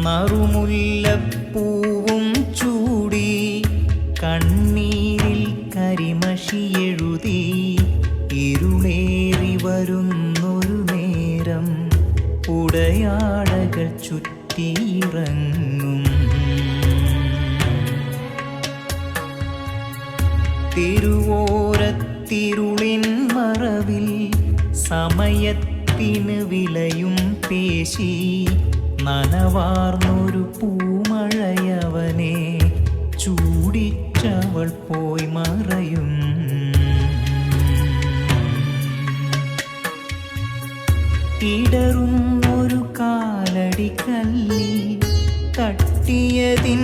നറുമുല്ലപ്പൂവും ചൂടി കണ്ണീരിൽ കരിമഷിയെഴുതി ഇരുളേറി വരുന്നൊരു നേരം ഉടയാടകൾ ചുറ്റിയിറങ്ങും. തിരുവോരത്തിരുളിൻ മറവിൽ സമയത്തിന് വിലയും പേശി നനവാർന്നൊരു പൂമഴയവനെ ചൂടിച്ചവൾ പോയി മറയും. ഇടറുന്നൊരു കാലടിക്കല്ലി തട്ടിയതിൻ